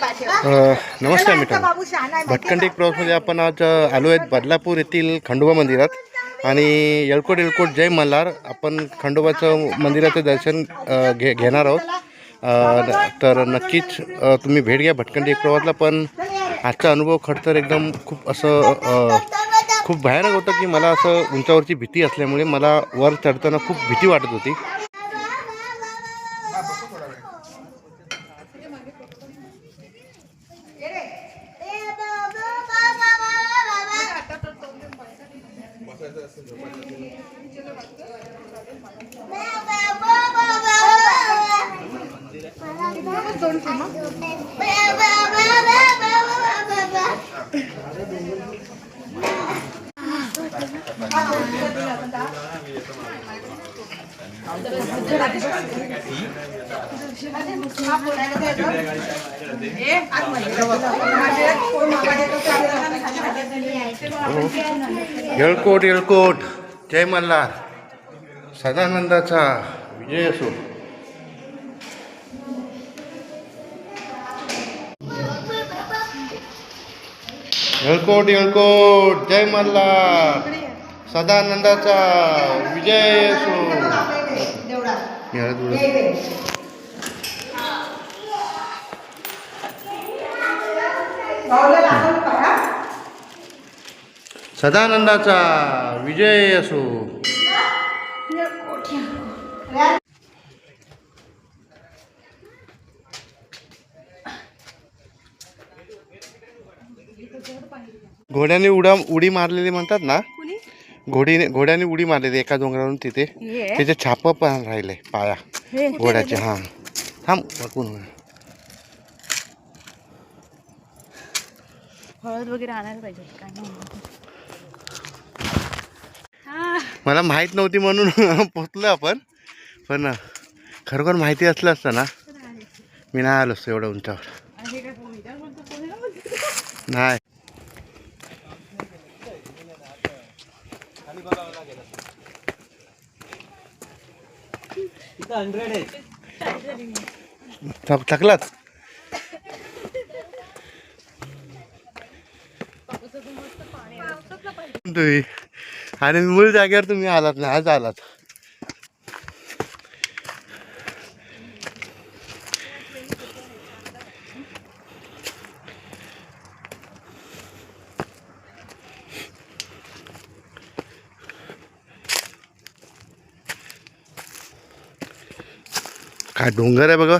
नमस्कार मित्रांनो, भटकंडी प्रवासमध्ये आपण आज आलो आहेत बदलापूर येथील खंडोबा मंदिरात आणि येळकोट येळकोट जय मल्हार. आपण खंडोबाचं मंदिराचं दर्शन घेणार आहोत. तर नक्कीच तुम्ही भेट घ्या भटकंडी प्रवासला. पण आजचा अनुभव खडतर एकदम खूप असं खूप भयानक होतं की मला असं उंचावरची भीती असल्यामुळे मला वर चढताना खूप भीती वाटत होती. येळकोट येळकोट जय मल्हार, सदानंदाचा विजय असो. येळकोट येळकोट जय मल्हार, सदानंदाचा विजय असो. सदानंदाचा विजय असो. घोड्याने उडी मारलेली म्हणतात ना, घोड्याने उडी मारलेली एका डोंगरावरून. तिथे त्याचे छाप पण राहिले पाया घोड्याचे. हा थांब बघून हळद वगैरे आणायला पाहिजे. मला माहित नव्हती म्हणून पोचलो आपण. पण खरोखर माहिती असलं असतं ना मी नाही आलो असतो एवढं उंचावर. नाही थकलात. तुम्ही आणि मूळ जागेवर तुम्ही आलात ना, आज आलात. काय डोंगर आहे बघा.